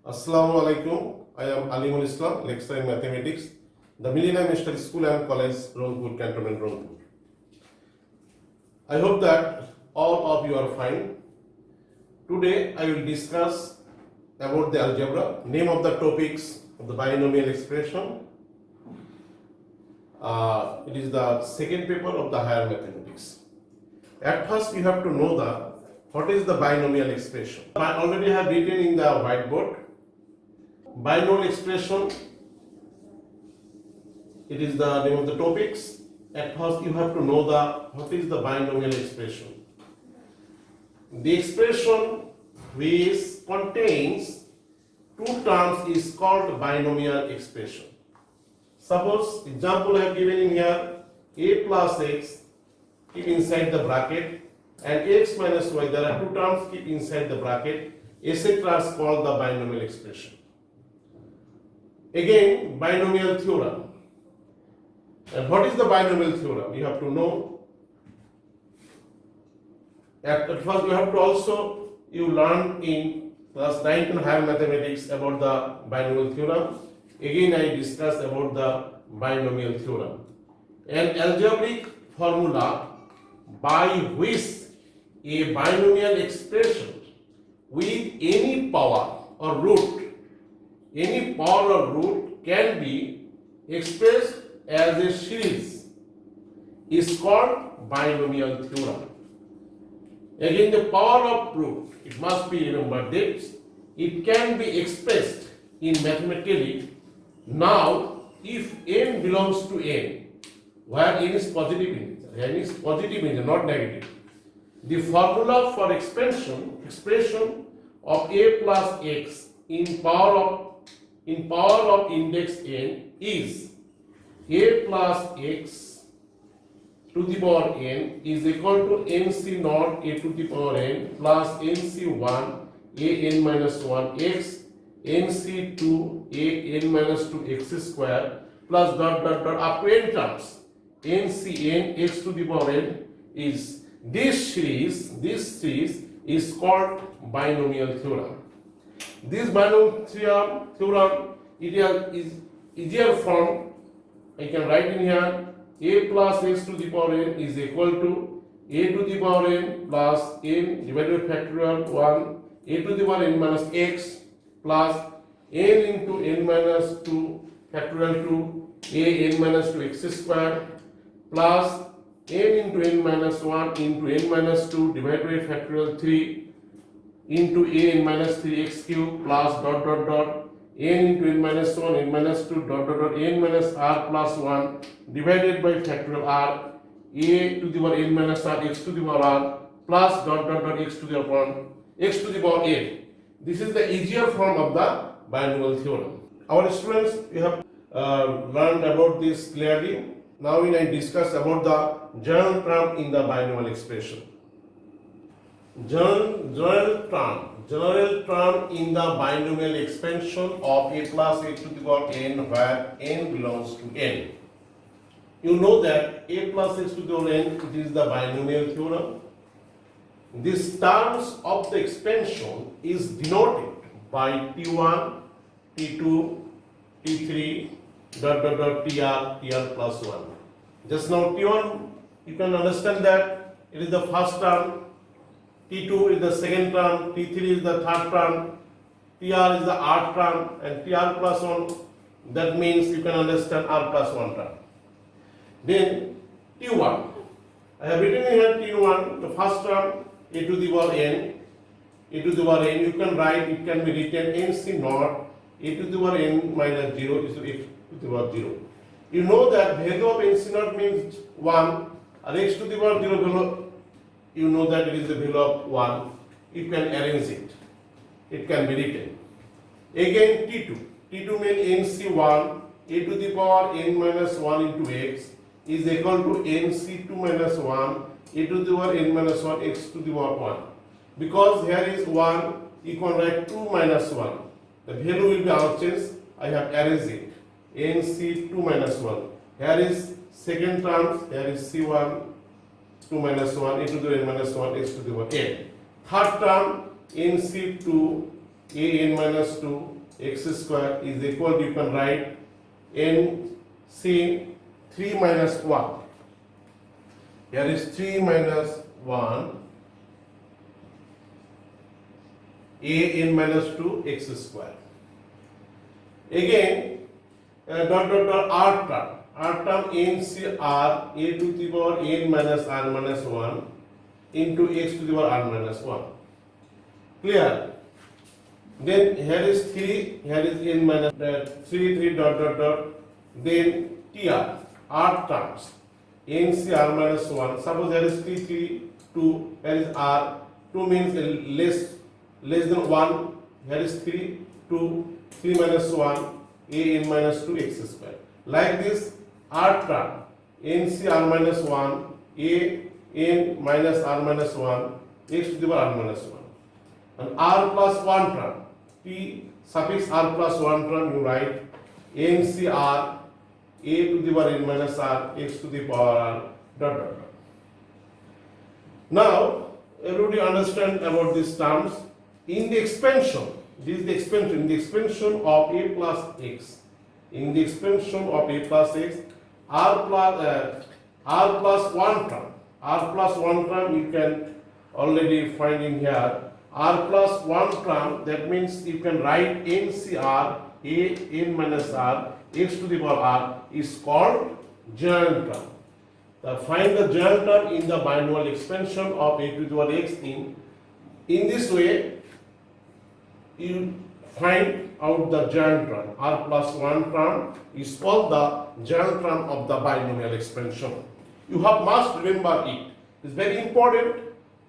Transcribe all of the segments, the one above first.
Assalamu alaikum. I am Alimul Islam, lecturer in mathematics, the Millennium Mystery School and College, Rangpur, Cantonment, Rangpur. I hope that all of you are fine. Today I will discuss about the algebra, name of the topics of the binomial expression. It is the second paper of the higher mathematics. At first you have to know what is the binomial expression. I already have written in the whiteboard. Binomial expression, it is the name of the topics. At first you have to know what is the binomial expression. The expression which contains two terms is called binomial expression. Suppose example I have given in here, a plus x keep inside the bracket and x minus y, there are two terms keep inside the bracket, etc. is called the binomial expression. Again, binomial theorem. And what is the binomial theorem? You have to know. At first, you have to also learn in class 9th and higher mathematics about the binomial theorem. Again, I discussed about the binomial theorem. An algebraic formula by which a binomial expression with any power or root can be expressed as a series is called binomial theorem. Again, the power of proof, it must be remembered that it can be expressed in mathematically. Now, if n belongs to n, where n is positive integer, not negative, the formula for expression of a plus x in power of index n is a plus x to the power n is equal to nc naught a to the power n plus nc1 a n minus 1 x nc2 a n minus 2 x square plus dot up to n terms ncn x to the power n is this series is called binomial theorem. This binomial theorem is easier form. I can write in here a plus x to the power n is equal to a to the power n plus n divided by factorial 1 a to the power n minus x plus n into n minus 2 factorial 2 a n minus 2 x square plus n into n minus 1 into n minus 2 divided by factorial 3 into a n minus 3x cube plus dot n into n minus 1 n minus 2 dot n minus r plus 1 divided by factorial r a to the power n minus r x to the power r plus dot x to the power n. This is the easier form of the binomial theorem. Our students, we have learned about this clearly. Now we will discuss about the general term in the binomial expression. General term in the binomial expansion of a plus a to the power n where n belongs to n. You know that a plus x to the power n, it is the binomial theorem. This terms of the expansion is denoted by t1, t2, t3, tr plus 1. Just now t1, you can understand that it is the first term, t2 is the second term, t3 is the third term, tr is the rth term, and tr plus 1, that means you can understand r plus 1 term. Then t1, I have written here t1, the first term, a to the power n, you can write, it can be written nc naught a to the power n minus 0 is x to the power 0. You know that value of nc naught means 1 and x to the power 0 value, you know that it is the value of 1. You can arrange it. It can be written. Again t2 means nc1 a to the power n minus 1 into x is equal to nc2 minus 1 a to the power n minus 1 x to the power 1. Because here is 1, you can write 2 minus 1. The value will be unchanged. I have arranged it. nc2 minus 1. Here is second term, here is c1 2 minus 1 a to the n minus 1 x to the power n. Third term nc2 an minus 2 x square is equal to, you can write n c 3 minus 1. Here is 3 minus 1 an minus 2 x square. Again, r term ncr a to the power n minus r minus 1 into x to the power r minus 1. Clear? Then here is 3, here is n minus 3 dot. Then tr, r terms ncr minus 1. Suppose there is 3 2, here is r, 2 means less than 1, here is 3 2, 3 minus 1 an minus 2 x square. Like this, r term ncr minus 1 a n minus r minus 1 x to the power r minus 1. And r plus 1 term, t suffix r plus 1 term, you write ncr a to the power n minus r x to the power r dot. Now, everybody understand about these terms. In the expansion, this is the expansion, in the expansion of a plus x. In the expansion of a plus x, r plus 1 term, you can already find in here. R plus 1 term, that means you can write ncr a n minus r x to the power r is called general term. Find the general term in the binomial expansion of a to the power x. In this way, you find out the general term. R plus 1 term is called the general term of the binomial expansion. You must remember it. It's very important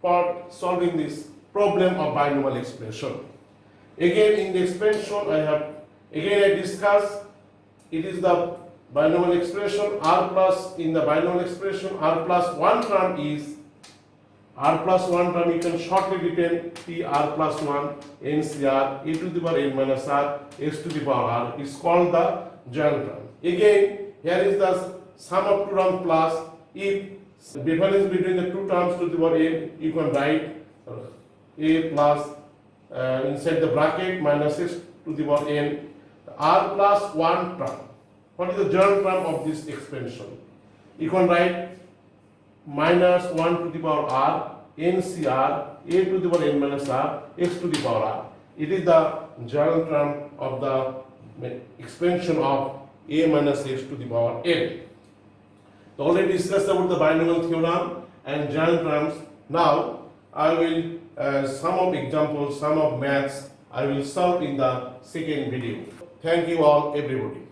for solving this problem of binomial expansion. Again, in the expansion, I discuss it is the binomial expression r plus, in the binomial expression r plus 1 term is you can shortly written t r plus 1 ncr a to the power n minus r x to the power r is called the general term. Again, here is the sum of two terms plus, if difference between the two terms to the power n, you can write a plus inside the bracket minus x to the power n, r plus 1 term. What is the general term of this expansion? You can write minus 1 to the power r ncr a to the power n minus r x to the power r. It is the general term of the expansion of a minus x to the power n. So already discussed about the binomial theorem and general terms. Now I will some of examples, some of maths I will solve in the second video. Thank you all, everybody.